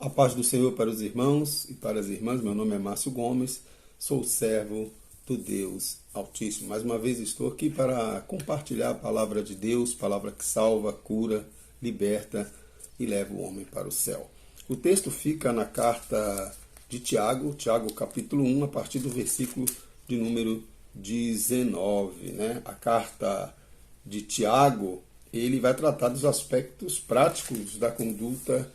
A paz do Senhor para os irmãos e para as irmãs. Meu nome é Márcio Gomes, sou servo do Deus Altíssimo. Mais uma vez estou aqui para compartilhar a palavra de Deus, palavra que salva, cura, liberta e leva o homem para o céu. O texto fica na carta de Tiago, capítulo 1, a partir do versículo de número 19. A carta de Tiago, ele vai tratar dos aspectos práticos da conduta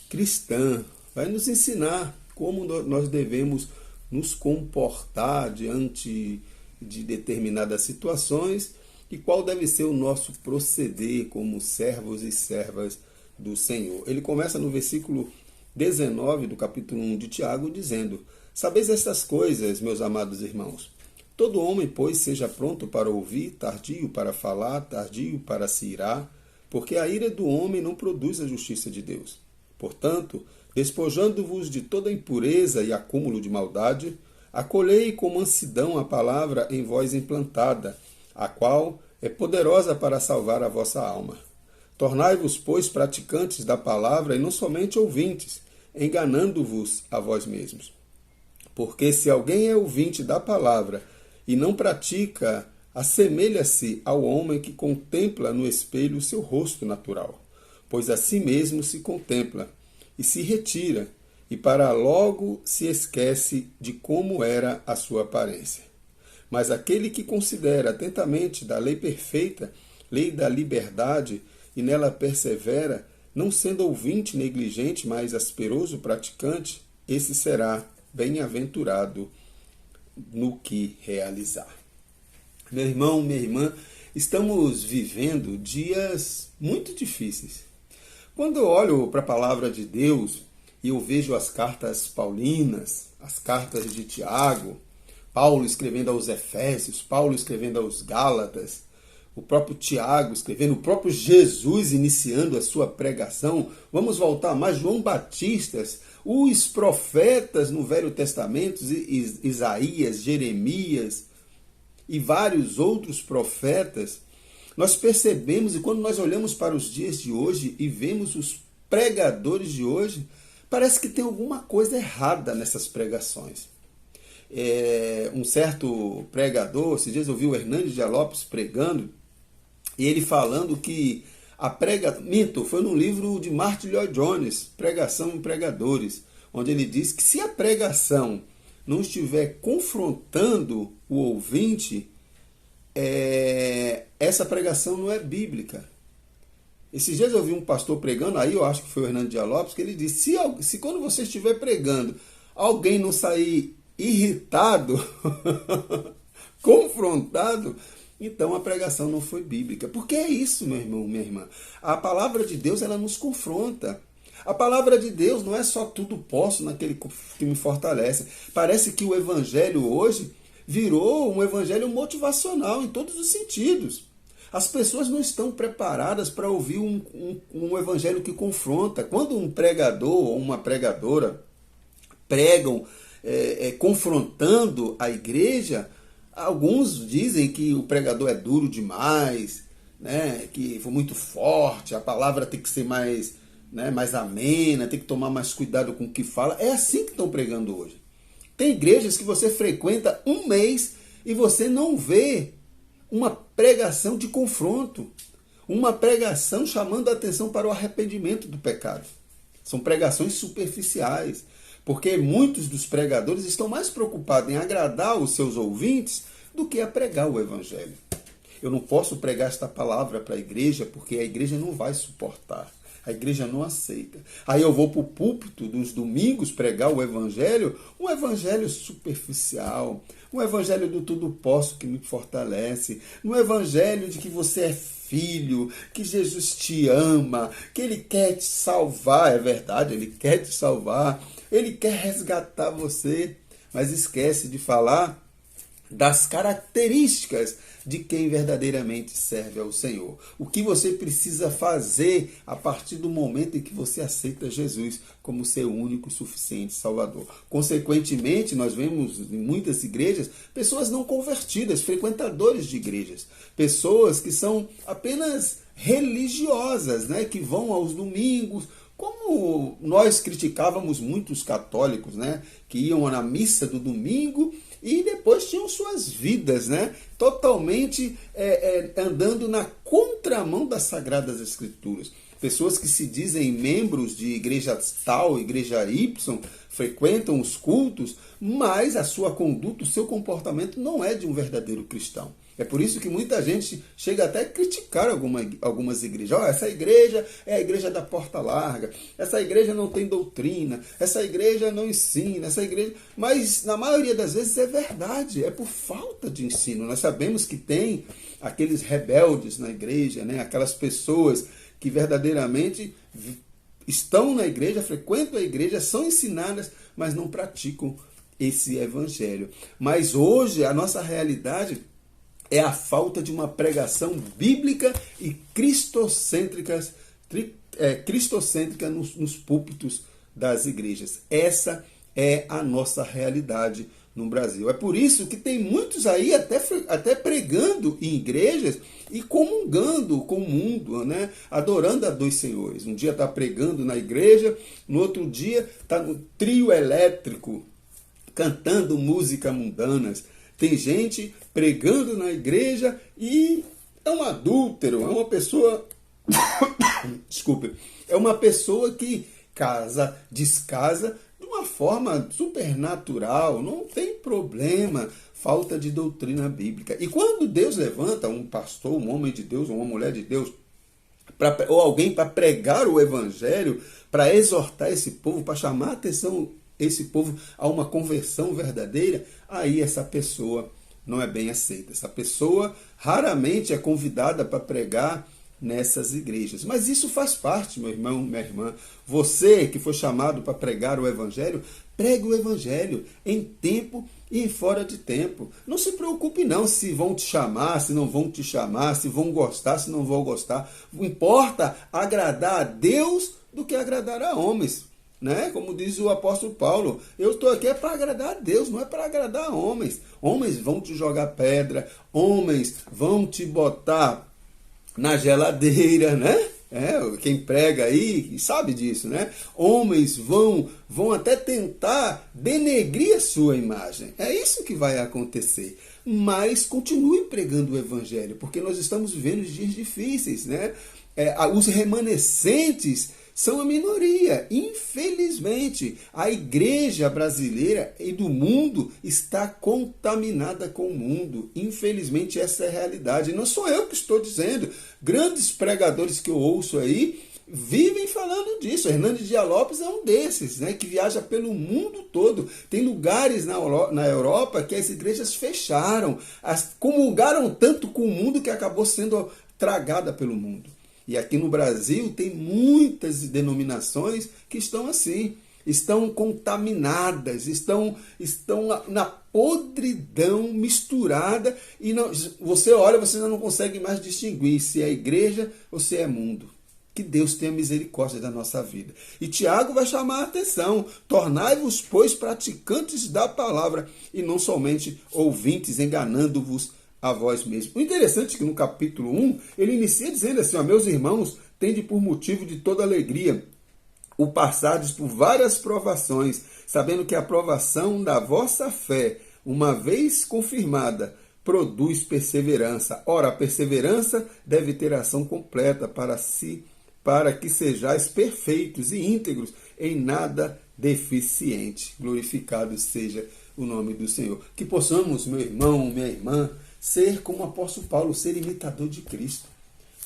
cristã, vai nos ensinar como nós devemos nos comportar diante de determinadas situações e qual deve ser o nosso proceder como servos e servas do Senhor. Ele começa no versículo 19 do capítulo 1 de Tiago, dizendo: Sabeis estas coisas, meus amados irmãos. Todo homem, pois, seja pronto para ouvir, tardio para falar, tardio para se irar, porque a ira do homem não produz a justiça de Deus. Portanto, despojando-vos de toda impureza e acúmulo de maldade, acolhei com mansidão a palavra em vós implantada, a qual é poderosa para salvar a vossa alma. Tornai-vos, pois, praticantes da palavra e não somente ouvintes, enganando-vos a vós mesmos. Porque se alguém é ouvinte da palavra e não pratica, assemelha-se ao homem que contempla no espelho o seu rosto natural, pois a si mesmo se contempla e se retira, e para logo se esquece de como era a sua aparência. Mas aquele que considera atentamente da lei perfeita, lei da liberdade, e nela persevera, não sendo ouvinte negligente, mas asperoso praticante, esse será bem-aventurado no que realizar. Meu irmão, minha irmã, estamos vivendo dias muito difíceis. Quando eu olho para a palavra de Deus e eu vejo as cartas paulinas, as cartas de Tiago, Paulo escrevendo aos Efésios, Paulo escrevendo aos Gálatas, o próprio Tiago escrevendo, o próprio Jesus iniciando a sua pregação, vamos voltar mais, João Batista, os profetas no Velho Testamento, Isaías, Jeremias e vários outros profetas, nós percebemos, e quando nós olhamos para os dias de hoje e vemos os pregadores de hoje, parece que tem alguma coisa errada nessas pregações. Um certo pregador, esses dias eu vi o Hernandes de Lopes pregando, e ele falando que foi no livro de Martin Lloyd Jones, Pregação em Pregadores, onde ele diz que se a pregação não estiver confrontando o ouvinte, essa pregação não é bíblica. Esses dias eu vi um pastor pregando, aí eu acho que foi o Hernando Dias Lopes, que ele disse, se quando você estiver pregando, alguém não sair irritado, confrontado, então a pregação não foi bíblica. Porque é isso, meu irmão, minha irmã. A palavra de Deus, ela nos confronta. A palavra de Deus não é só tudo posso naquele que me fortalece. Parece que o evangelho hoje virou um evangelho motivacional em todos os sentidos. As pessoas não estão preparadas para ouvir um evangelho que confronta. Quando um pregador ou uma pregadora pregam confrontando a igreja, alguns dizem que o pregador é duro demais, que foi muito forte, a palavra tem que ser mais amena, tem que tomar mais cuidado com o que fala. É assim que estão pregando hoje. Tem igrejas que você frequenta um mês e você não vê uma pregação de confronto, uma pregação chamando a atenção para o arrependimento do pecado. São pregações superficiais, porque muitos dos pregadores estão mais preocupados em agradar os seus ouvintes do que a pregar o evangelho. Eu não posso pregar esta palavra para a igreja porque a igreja não vai suportar. A igreja não aceita. Aí eu vou para o púlpito dos domingos pregar o evangelho, um evangelho superficial, um evangelho do tudo posso que me fortalece, um evangelho de que você é filho, que Jesus te ama, que Ele quer te salvar. É verdade, Ele quer te salvar, Ele quer resgatar você, mas esquece de falar das características de quem verdadeiramente serve ao Senhor. O que você precisa fazer a partir do momento em que você aceita Jesus como seu único e suficiente Salvador. Consequentemente, nós vemos em muitas igrejas pessoas não convertidas, frequentadores de igrejas, pessoas que são apenas religiosas, que vão aos domingos, Como nós criticávamos muitos católicos, né, que iam na missa do domingo e depois tinham suas vidas, né, totalmente andando na contramão das Sagradas Escrituras. Pessoas que se dizem membros de igreja tal, igreja Y, frequentam os cultos, mas a sua conduta, o seu comportamento não é de um verdadeiro cristão. É por isso que muita gente chega até a criticar algumas igrejas. Essa igreja é a igreja da porta larga, essa igreja não tem doutrina, essa igreja não ensina, essa igreja... Mas na maioria das vezes é verdade, é por falta de ensino. Nós sabemos que tem aqueles rebeldes na igreja, né? Aquelas pessoas que verdadeiramente estão na igreja, frequentam a igreja, são ensinadas, mas não praticam esse evangelho. Mas hoje a nossa realidade é a falta de uma pregação bíblica e cristocêntrica nos púlpitos das igrejas. Essa é a nossa realidade no Brasil. É por isso que tem muitos aí até pregando em igrejas e comungando com o mundo, né? Adorando a dois senhores. Um dia está pregando na igreja, no outro dia está no trio elétrico, cantando músicas mundanas. Tem gente pregando na igreja e é um adúltero, é uma pessoa... Desculpe. É uma pessoa que descasa de uma forma supernatural, não tem problema, falta de doutrina bíblica. E quando Deus levanta um pastor, um homem de Deus, uma mulher de Deus, ou alguém para pregar o evangelho, para exortar esse povo, para chamar a atenção esse povo a uma conversão verdadeira, aí essa pessoa não é bem aceita. Essa pessoa raramente é convidada para pregar nessas igrejas. Mas isso faz parte, meu irmão, minha irmã. Você que foi chamado para pregar o evangelho, pregue o evangelho em tempo e em fora de tempo. Não se preocupe não se vão te chamar, se não vão te chamar, se vão gostar, se não vão gostar. Importa agradar a Deus do que agradar a homens. Né? Como diz o apóstolo Paulo, eu estou aqui para agradar a Deus, não é para agradar a homens. Homens vão te jogar pedra, homens vão te botar na geladeira, né? Quem prega aí sabe disso, né? Homens vão até tentar denegrir a sua imagem. É isso que vai acontecer. Mas continue pregando o evangelho, porque nós estamos vivendo dias difíceis, né? Os remanescentes são a minoria. Infelizmente, a igreja brasileira e do mundo está contaminada com o mundo. Infelizmente, essa é a realidade. Não sou eu que estou dizendo. Grandes pregadores que eu ouço aí vivem falando disso. Hernandes Dias Lopes é um desses, né, que viaja pelo mundo todo. Tem lugares na Europa que as igrejas fecharam, comungaram tanto com o mundo que acabou sendo tragada pelo mundo. E aqui no Brasil tem muitas denominações que estão assim, estão contaminadas, estão na podridão misturada e você olha, você já não consegue mais distinguir se é igreja ou se é mundo. Que Deus tenha misericórdia da nossa vida. E Tiago vai chamar a atenção. Tornai-vos, pois, praticantes da palavra e não somente ouvintes, enganando-vos a vós mesmos. O interessante é que no capítulo 1, ele inicia dizendo assim, meus irmãos, tende por motivo de toda alegria o passardes por várias provações, sabendo que a provação da vossa fé, uma vez confirmada, produz perseverança. Ora, a perseverança deve ter ação completa para que sejais perfeitos e íntegros, em nada deficiente. Glorificado seja o nome do Senhor. Que possamos, meu irmão, minha irmã, ser como o apóstolo Paulo, ser imitador de Cristo.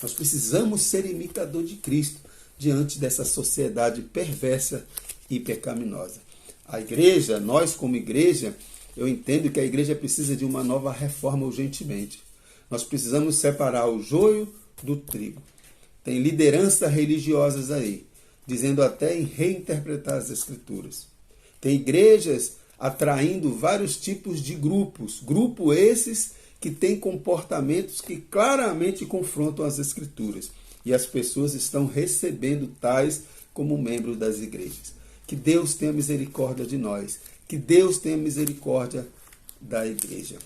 Nós precisamos ser imitador de Cristo diante dessa sociedade perversa e pecaminosa. A igreja, nós como igreja, eu entendo que a igreja precisa de uma nova reforma urgentemente. Nós precisamos separar o joio do trigo. Tem lideranças religiosas aí, dizendo até em reinterpretar as escrituras. Tem igrejas atraindo vários tipos de grupos. Grupos esses que têm comportamentos que claramente confrontam as escrituras. E as pessoas estão recebendo tais como membros das igrejas. Que Deus tenha misericórdia de nós. Que Deus tenha misericórdia da igreja.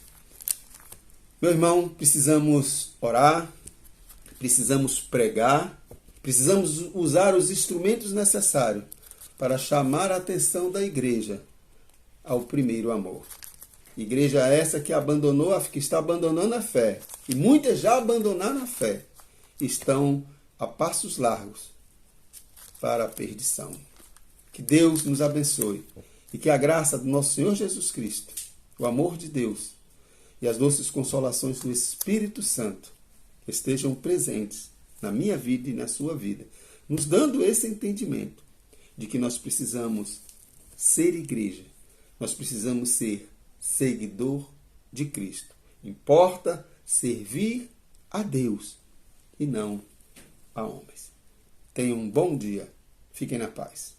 Meu irmão, precisamos orar, precisamos pregar, Precisamos usar os instrumentos necessários para chamar a atenção da igreja ao primeiro amor. Igreja essa que que está abandonando a fé. E muitas já abandonaram a fé. Estão a passos largos para a perdição. Que Deus nos abençoe. E que a graça do nosso Senhor Jesus Cristo, o amor de Deus e as doces consolações do Espírito Santo estejam presentes na minha vida e na sua vida, nos dando esse entendimento de que nós precisamos ser igreja, nós precisamos ser seguidor de Cristo. Importa servir a Deus e não a homens. Tenham um bom dia. Fiquem na paz.